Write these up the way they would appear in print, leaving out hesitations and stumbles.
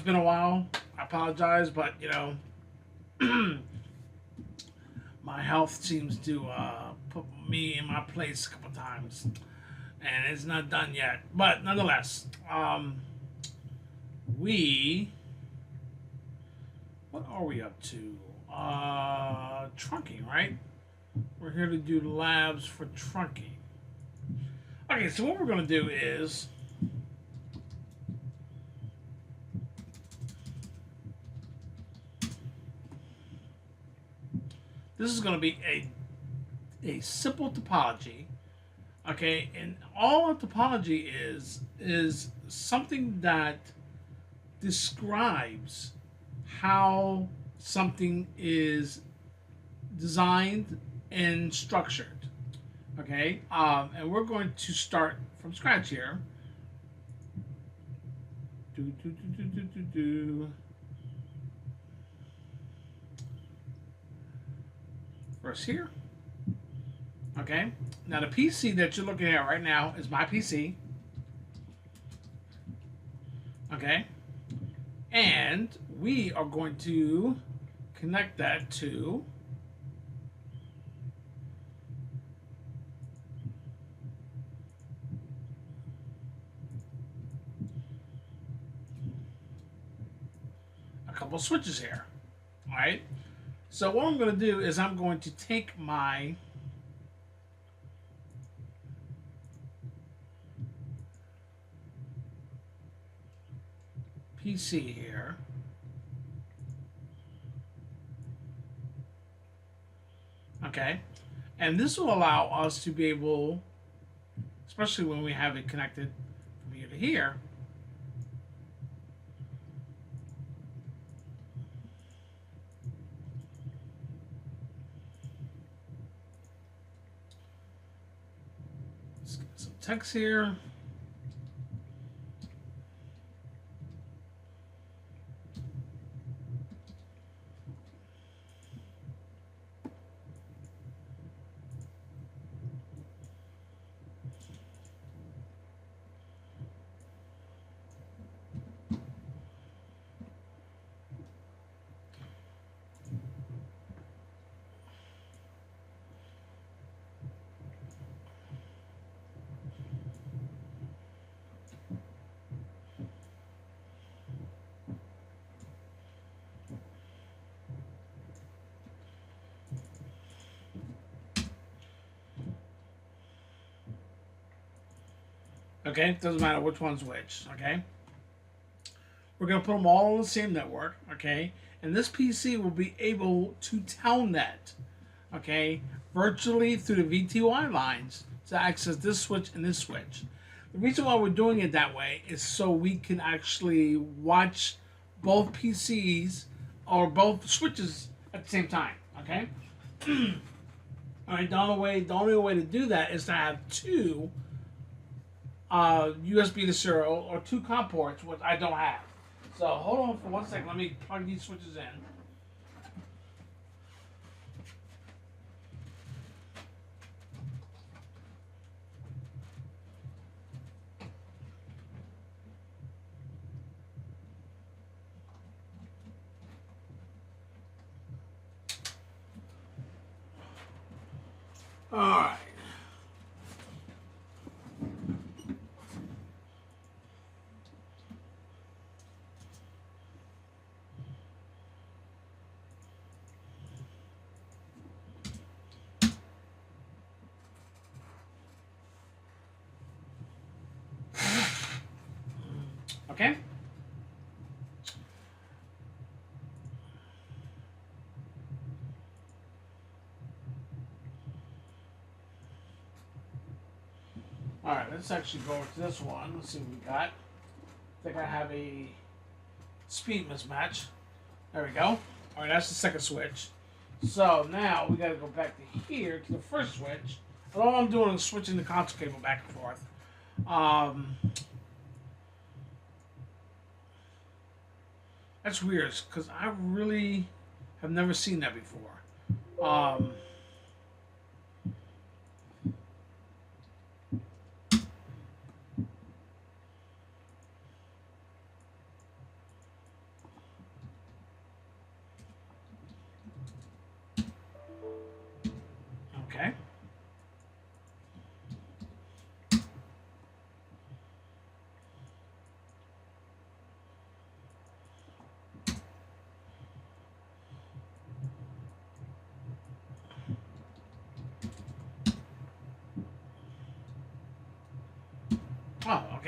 it's been a while. I apologize, but my health seems to put me in my place a couple times, and it's not done yet. But nonetheless, we what are we up to? Trunking, right? We're here to do labs for trunking. Okay, so what we're going to do is this is going to be a simple topology. Okay, and all a topology is something that describes how something is designed and structured. Okay, and we're going to start from scratch here. Do, do, do, do, do, do. First here. Okay, now the PC that you're looking at right now is my PC. Okay, and we are going to connect that to a couple switches here. All right, so what I'm going to do is I'm going to take my PC here. Okay, and this will allow us to be able, especially when we have it connected from here to here, let's get some text here. Okay, doesn't matter which one's which. Okay, we're gonna put them all on the same network. Okay, and this PC will be able to telnet, okay, virtually through the VTY lines to access this switch and this switch. The reason why we're doing it that way is so we can actually watch both PCs or both switches at the same time. Okay. All right. The only way to do that is to have two USB to serial or two COM ports, which I don't have. So hold on for 1 second. Let me plug these switches in. All right. Okay. All right. Let's actually go to this one. Let's see what we got. I think I have a speed mismatch. There we go. All right. That's the second switch. So now we got to go back to here to the first switch. And all I'm doing is switching the console cable back and forth. That's weird because I really have never seen that before.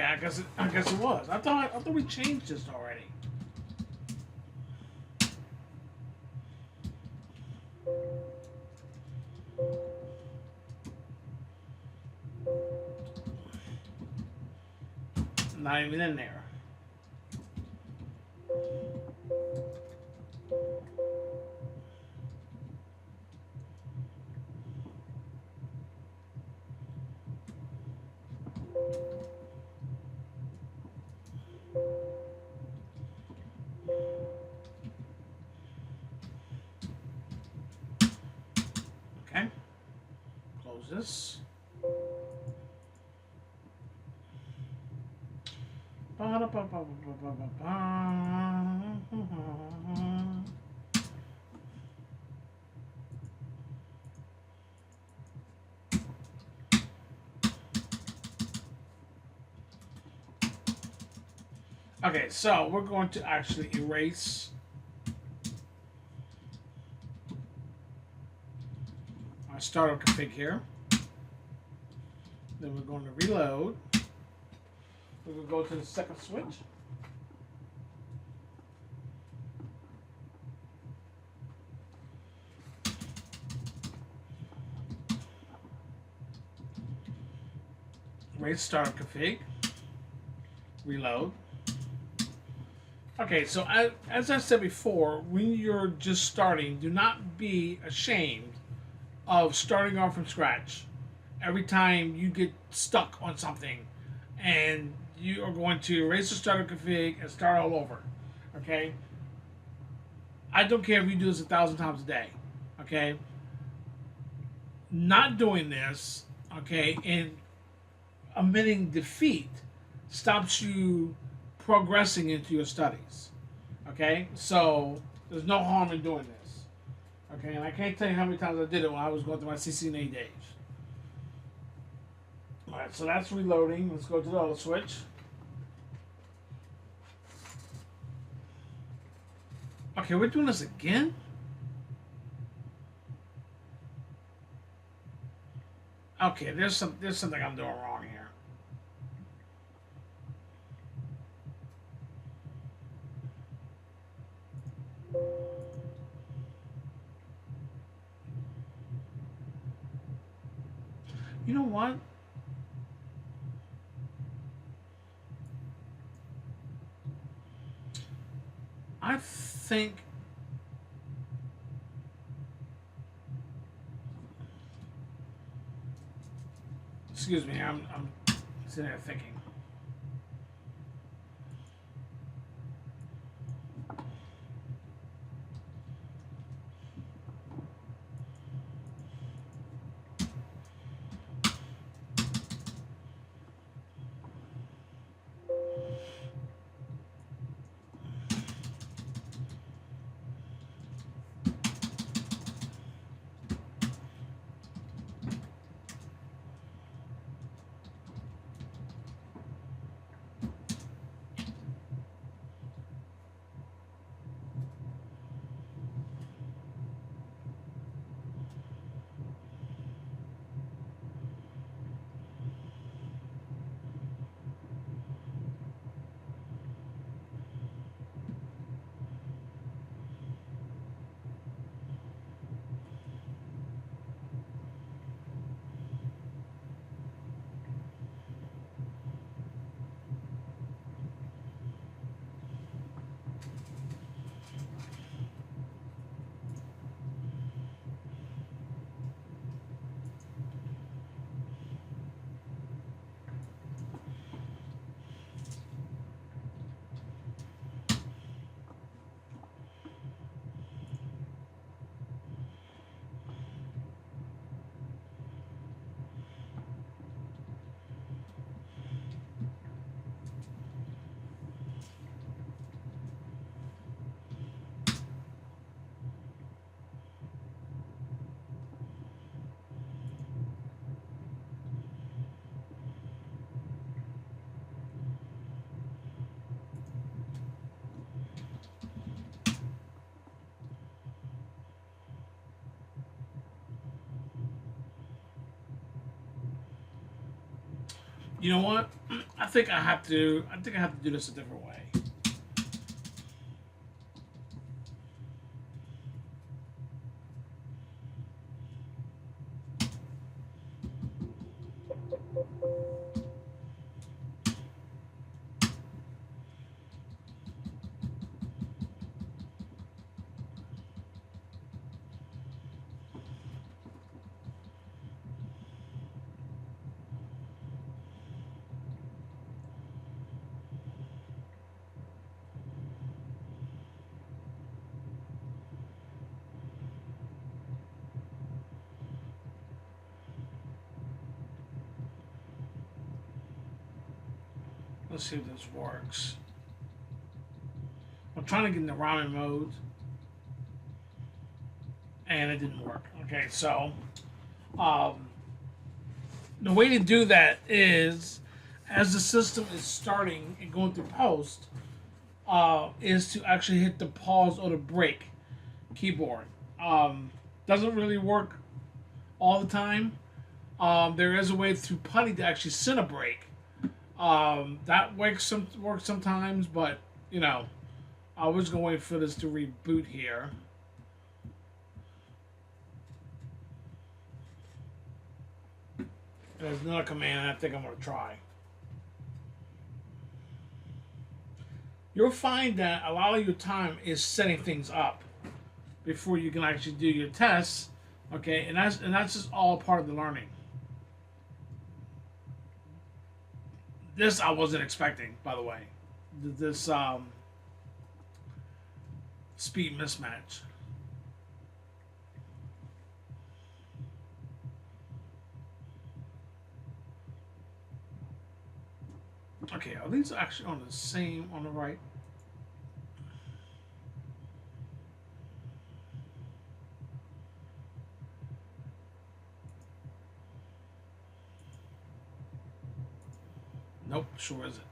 Okay, I guess it was. I thought we changed this already. Not even in there. Okay. Close this. Okay, so we're going to actually erase our startup config here. Then we're going to reload. We're going to go to the second switch. Erase startup config. Reload. Okay, so as I said before, when you're just starting, do not be ashamed of starting off from scratch. Every time you get stuck on something, and you are going to erase the starter config and start all over. Okay? I don't care if you do this 1,000 times a day. Okay? Not doing this, okay, and admitting defeat stops you progressing into your studies. Okay? So there's no harm in doing this. Okay, and I can't tell you how many times I did it when I was going through my CCNA days. Alright, so that's reloading. Let's go to the other switch. Okay, we're doing this again? Okay, there's something I'm doing wrong here. You know what? I think excuse me, I'm sitting there thinking. You know what? I think I have to. I think I have to do this a different way. Let's see if this works. I'm trying to get in the ramen mode, and it didn't work. Okay, so um, the way to do that is, as the system is starting and going through post, is to actually hit the pause or the break keyboard. Doesn't really work all the time. There is a way through Putty to actually set a break. That works sometimes, but you know, I was going to wait for this to reboot here. There's another command I think I'm going to try. You'll find that a lot of your time is setting things up before you can actually do your tests. Okay, and that's just all part of the learning. This I wasn't expecting, by the way. This speed mismatch. Okay, are these actually on the same on the right? Nope, sure isn't.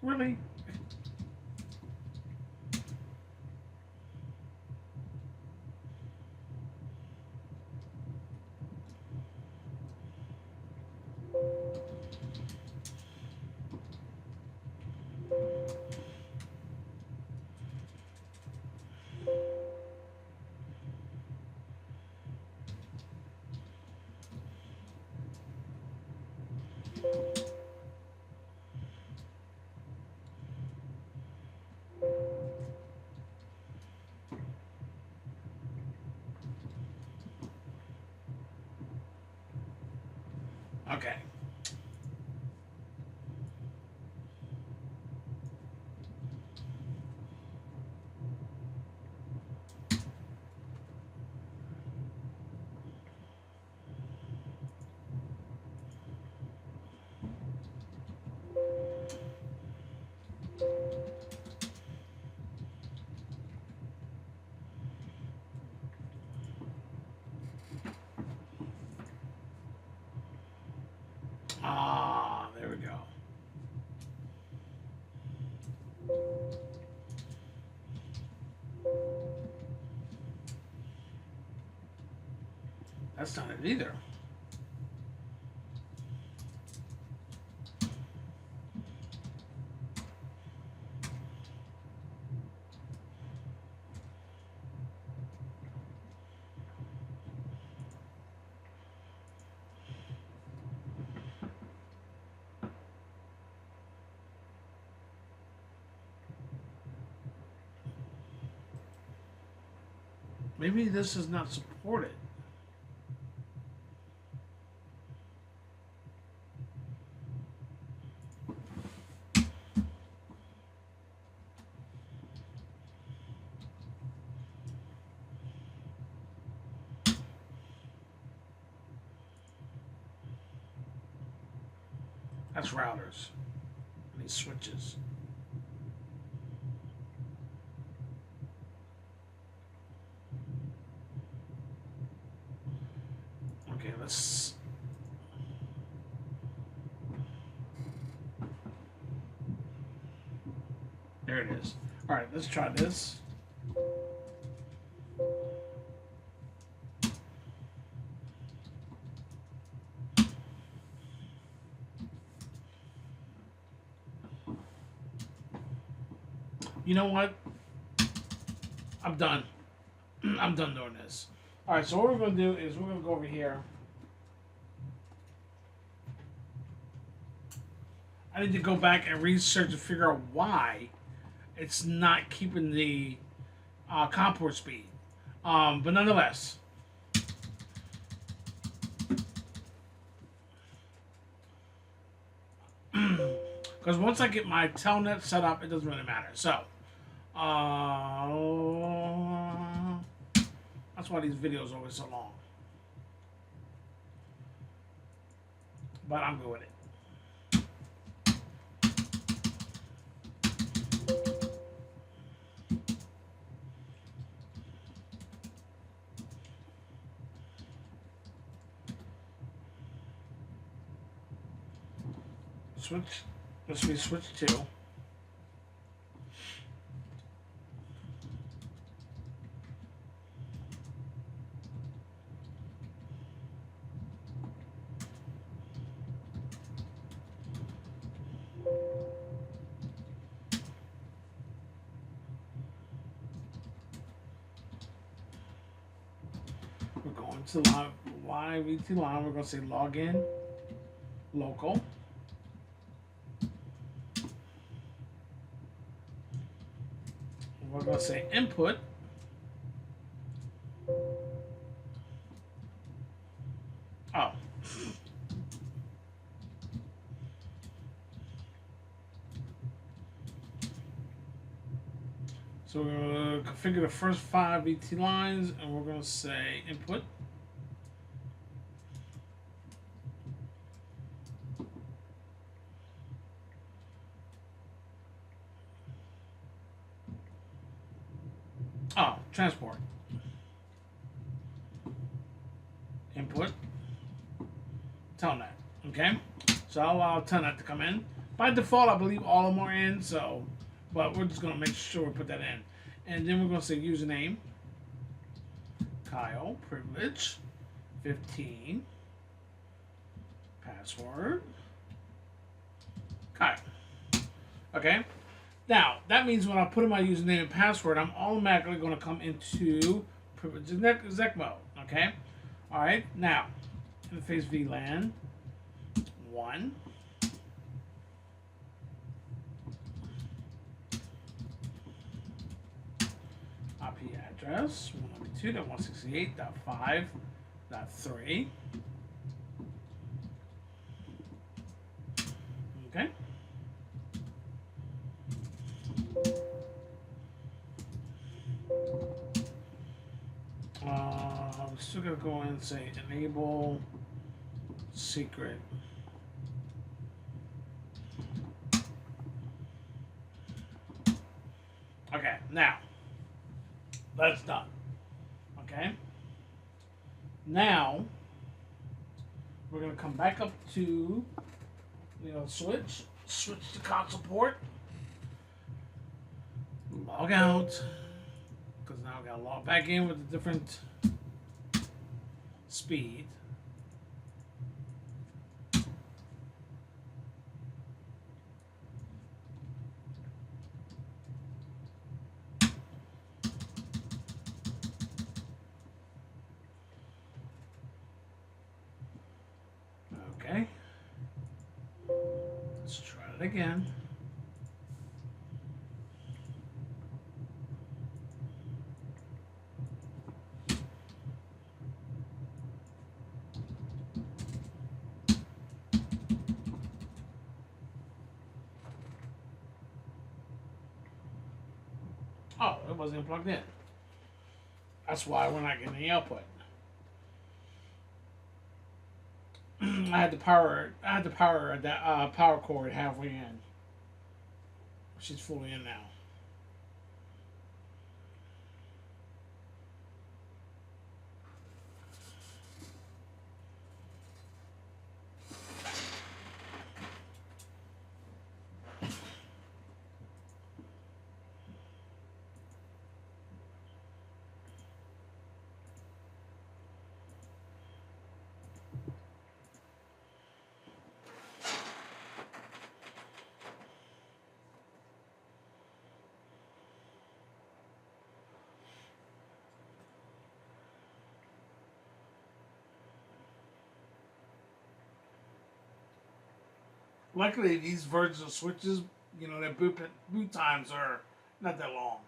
Really? Okay. Ah, there we go. That's not it either. Maybe this is not supported. That's routers. And these switches. Okay, let's. here it is. All right, let's try this. You know what? I'm done. I'm done doing this. All right, so what we're going to do is we're going to go over here. I need to go back and research and figure out why it's not keeping the COM port speed. But nonetheless, because once I get my telnet set up, it doesn't really matter. So, that's why these videos are always so long. But I'm good with it. Switch. This will be switch 2. We're going to live VT line. We're going to say login, local. We're going to say input. Oh. So we're going to configure the first 5 VT lines, and we're going to say input. Oh, transport. Input. Telnet. Okay? So I'll allow Telnet to come in. By default, I believe all of them are in, so, but we're just going to make sure we put that in. And then we're going to say username. Kyle, privilege, 15. Password. Kyle. Okay? Now, that means when I put in my username and password, I'm automatically going to come into privilege exec mode. Okay? Alright, now, interface VLAN 1. IP address 192.168.5.3. Okay. I'm still gonna go in and say enable secret. Okay, now that's done. Okay. Now we're gonna come back up to switch to console port. Log out, because now I gotta log back in with a different speed. Okay, let's try it again. Oh, it wasn't plugged in. That's why we're not getting the output. I had the power that power cord halfway in. She's fully in now. Luckily, these versions of switches, you know, their boot times are not that long.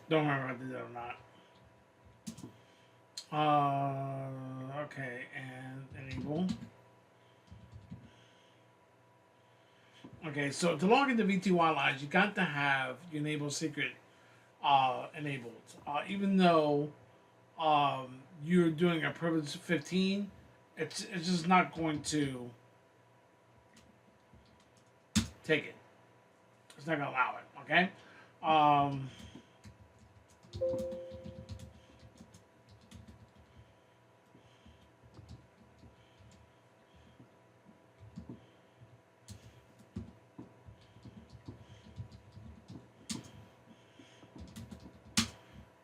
Don't remember if I did that or not. Okay, and enable. Okay, so to log into VTY lines, you got to have your enable secret enabled. Even though you're doing a privilege 15, it's just not going to take it. It's not going to allow it. Okay.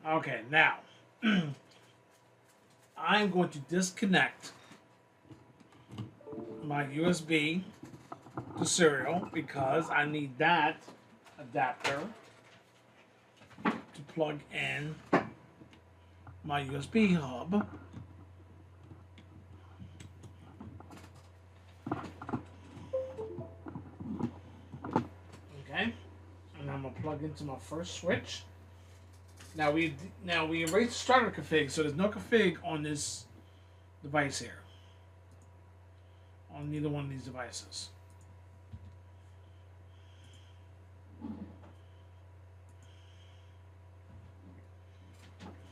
Okay, now I'm going to disconnect my USB to serial because I need that adapter to plug in my USB hub. Okay, and I'm gonna plug into my first switch. Now we erased the starter config, so there's no config on this device here. On neither one of these devices.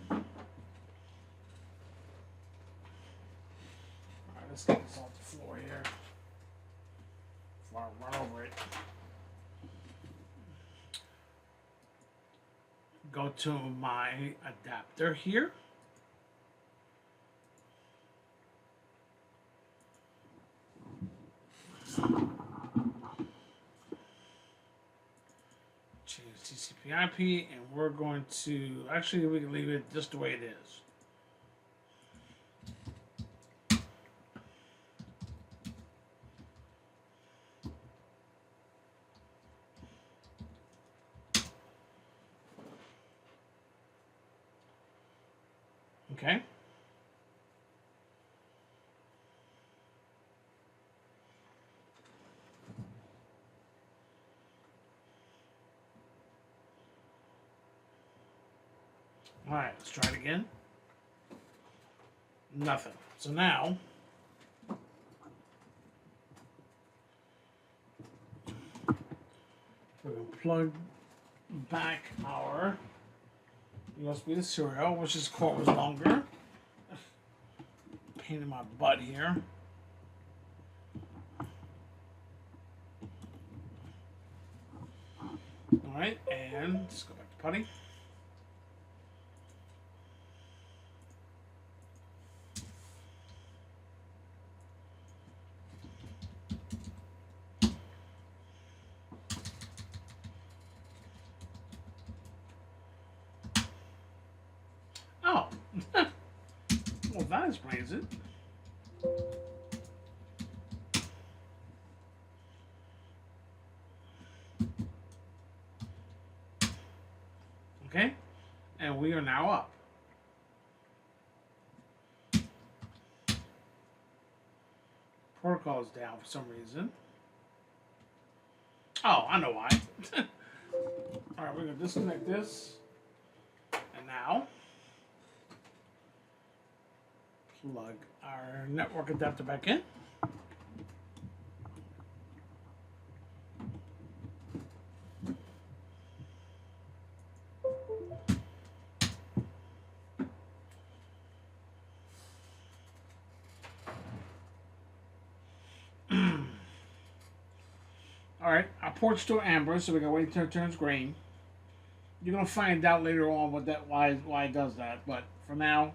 Alright, let's get this off the floor here before I run over it. Go to my adapter here. Change TCP/IP, and we're going to actually we can leave it just the way it is. Okay. All right, let's try it again. Nothing. So now, plug back our USB to serial, which this cord was longer. Pain in my butt here. Alright, and let's go back to putty. Oh, well, that explains it. Okay, and we are now up. Protocol is down for some reason. Oh, I know why. Alright, we're going to disconnect this. And now, plug our network adapter back in. Alright, our port's still amber, so we're gonna wait until it turns green. You're gonna find out later on why it does that, but for now,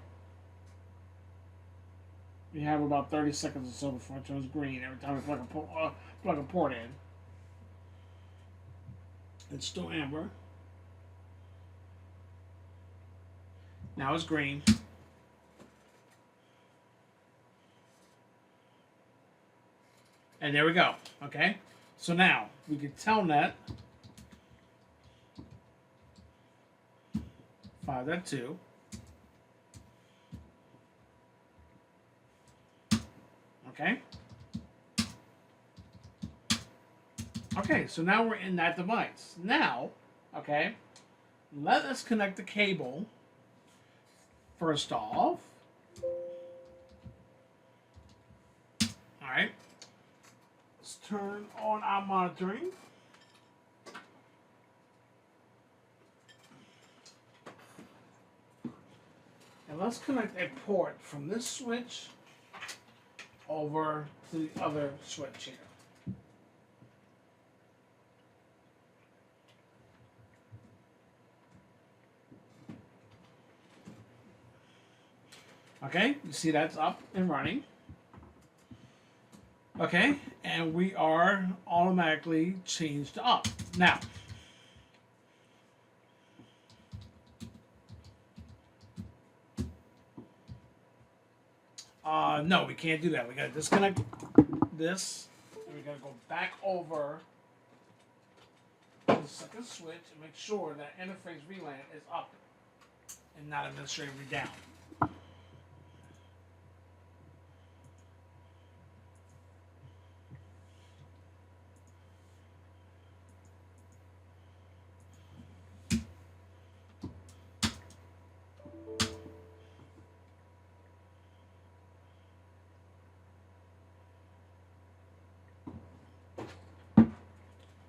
we have about 30 seconds or so before it turns green every time we plug a port in. It's still amber. Now it's green. And there we go, okay? So now, we can telnet 5.2. Okay? Okay, so now we're in that device. Now, okay, let us connect the cable first off. Alright. Let's turn on our monitoring. And let's connect a port from this switch over to the other switch here. Okay, you see that's up and running. Okay, and we are automatically changed to up. Now, no, we can't do that. We gotta disconnect this, and we gotta go back over to the second switch and make sure that interface VLAN is up and not administratively down.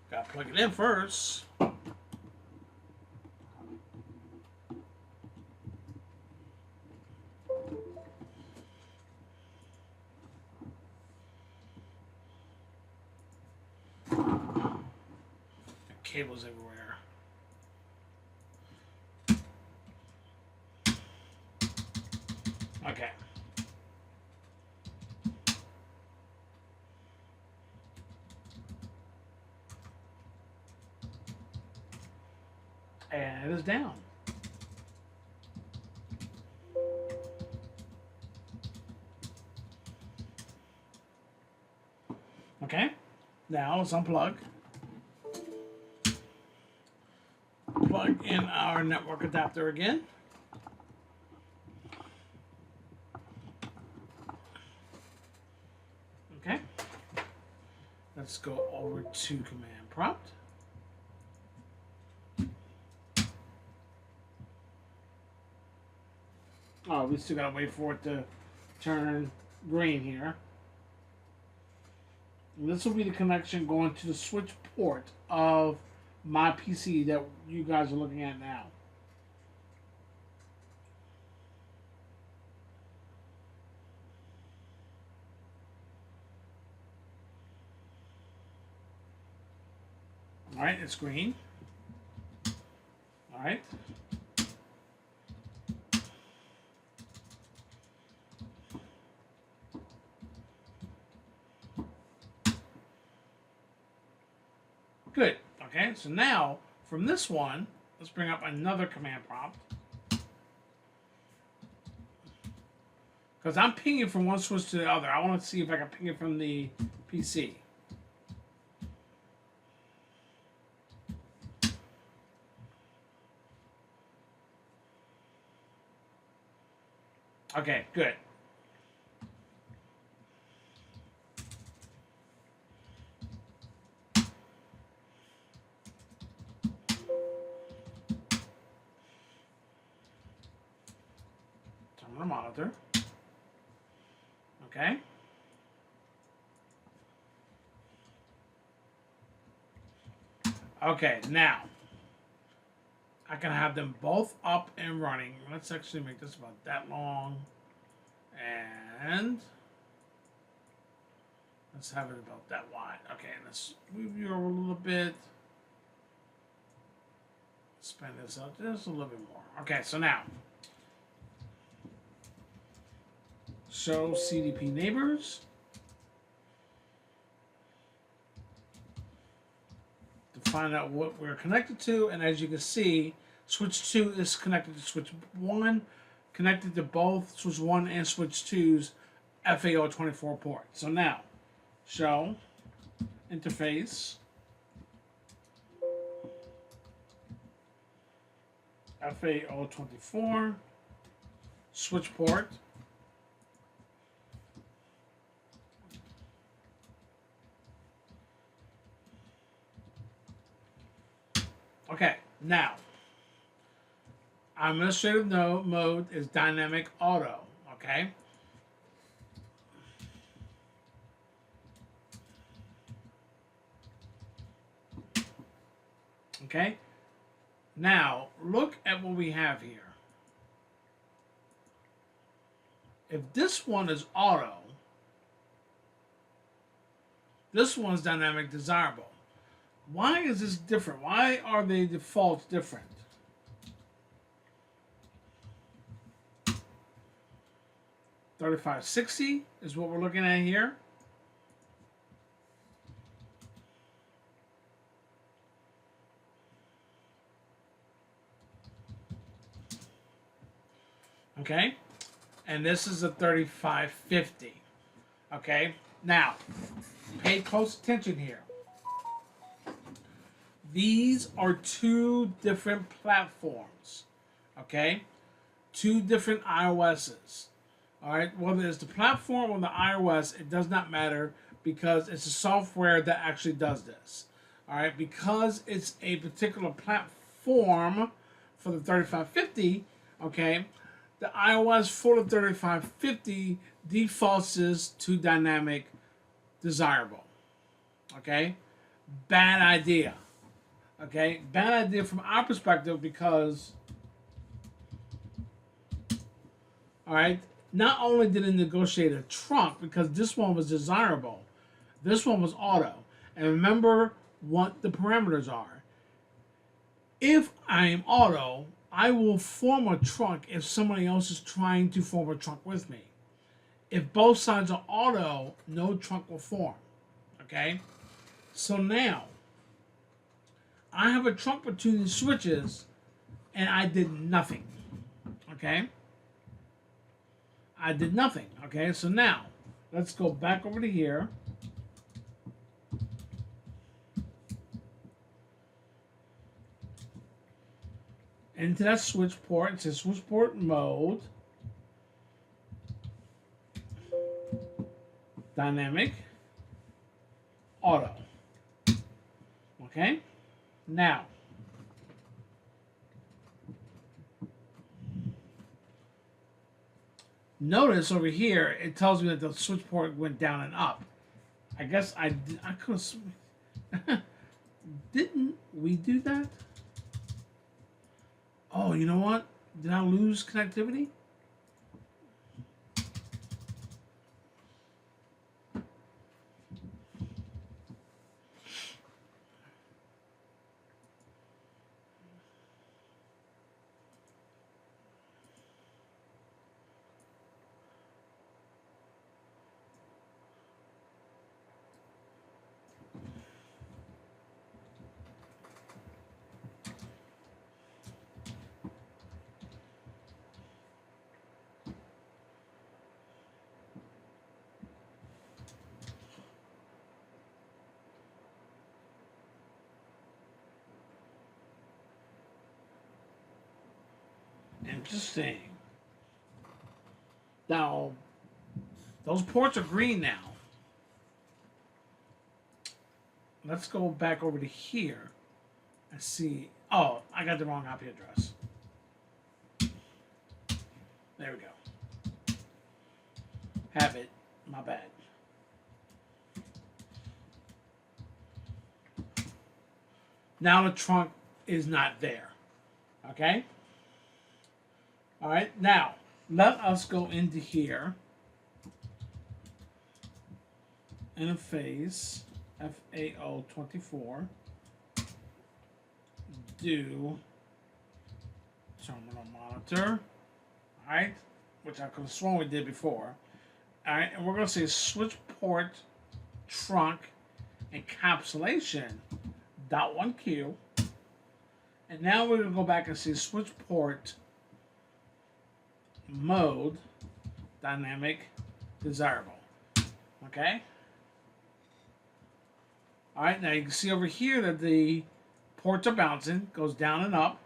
Gotta plug it in first. Cables everywhere. Okay. And it is down. Okay. Now let's unplug. Plug in our network adapter again. Okay. Let's go over to command prompt. Oh, we still gotta wait for it to turn green here. And this will be the connection going to the switch port of my PC that you guys are looking at now. All right, it's green. All right. Good. Okay, so now from this one, let's bring up another command prompt. Because I'm pinging from one switch to the other. I want to see if I can ping it from the PC. Okay, good. Turn on the monitor. Okay. Okay, now I can have them both up and running. Let's actually make this about that long. And let's have it about that wide. Okay, let's move you over a little bit. Expand this out just a little bit more. Okay, so now show CDP neighbors. To find out what we're connected to, and as you can see, switch 2 is connected to switch 1, connected to both switch 1 and switch 2's FAO24 port. So now, show interface FAO24 switch port. Okay, now administrative mode is dynamic auto. Okay. Okay. Now look at what we have here. If this one is auto, this one's dynamic desirable. Why is this different? Why are the defaults different? $35.60 is what we're looking at here. Okay, and this is a $35.50. Okay, now pay close attention here. These are two different platforms, okay? Two different iOSs, all right? Whether it's the platform or the iOS, it does not matter because it's the software that actually does this, all right? Because it's a particular platform for the 3550, okay? The iOS for the 3550 defaults to dynamic desirable, okay? Bad idea. Okay, bad idea from our perspective because, all right, not only did it negotiate a trunk because this one was desirable, this one was auto. And remember what the parameters are. If I am auto, I will form a trunk if somebody else is trying to form a trunk with me. If both sides are auto, no trunk will form. Okay, so now I have a trunk between these switches, and I did nothing. Okay? I did nothing. Okay, so now, let's go back over to here. Into that switch port. It says switch port mode. Dynamic. Auto. Okay? Now, notice over here, it tells me that the switch port went down and up. I guess I could have... Didn't we do that? Oh, you know what? Did I lose connectivity? Interesting. Now, those ports are green now. Let's go back over to here and see. Oh, I got the wrong IP address. There we go. Have it. My bad. Now the trunk is not there. Okay? Alright, now let us go into here. Interface FAO24. Do terminal monitor. Alright, which I could have sworn we did before. Alright, and we're going to say switch port trunk encapsulation .1Q. And now we're going to go back and see switch port mode dynamic desirable. Okay? Alright, now you can see over here that the ports are bouncing, goes down and up.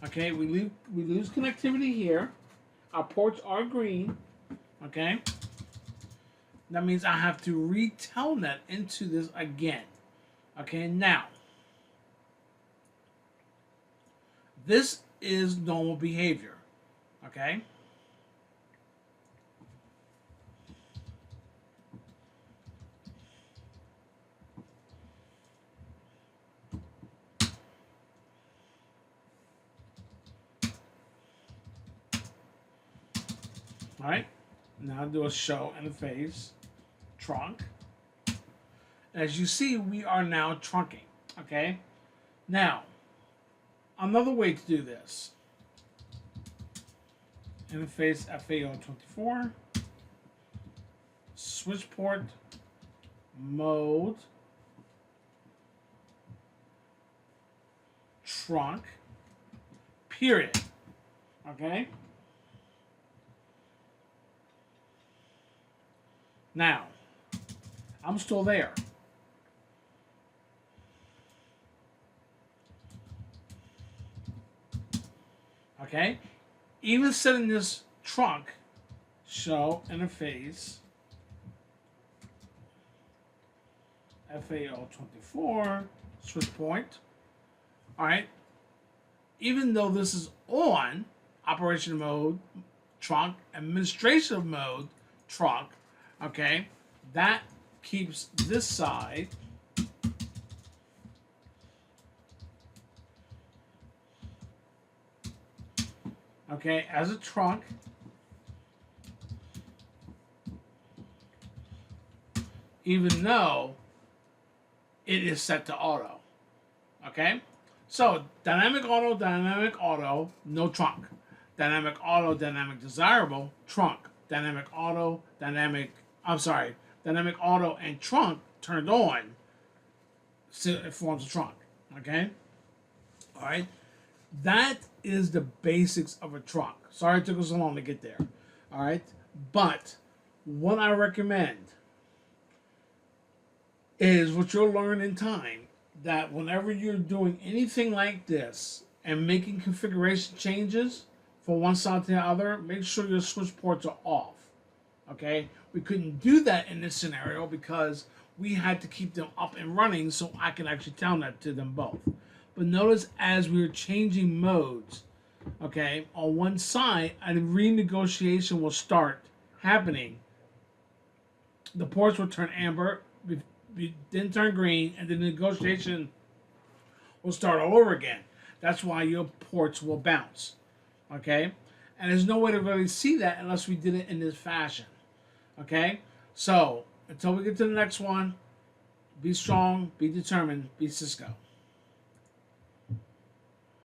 Okay, we lose connectivity here. Our ports are green. Okay? That means I have to retelnet into this again. Okay, now this is normal behavior. Okay? Alright, now do a show interface trunk. As you see, we are now trunking. Okay? Now, another way to do this. Interface FAO24. Switch port mode trunk period. Okay? Now, I'm still there. Okay? Even setting this trunk show interface FAO24 switch point. Alright. Even though this is on operation mode trunk, administration mode trunk, okay, that keeps this side okay as a trunk, even though it is set to auto. Okay, so dynamic auto, no trunk. Dynamic auto, dynamic desirable, trunk. Dynamic auto, dynamic auto and trunk turned on, so it forms a trunk. Okay? Alright? That is the basics of a trunk. Sorry it took us so long to get there. Alright? But what I recommend is what you'll learn in time, that whenever you're doing anything like this and making configuration changes from one side to the other, make sure your switch ports are off. Okay? We couldn't do that in this scenario because we had to keep them up and running so I can actually tell that to them both. But notice as we were changing modes, okay, on one side, a renegotiation will start happening. The ports will turn amber, then turn green, and the negotiation We'll start all over again. That's why your ports will bounce. Okay? And there's no way to really see that unless we did it in this fashion. Okay? So, until we get to the next one, be strong, be determined, be Cisco.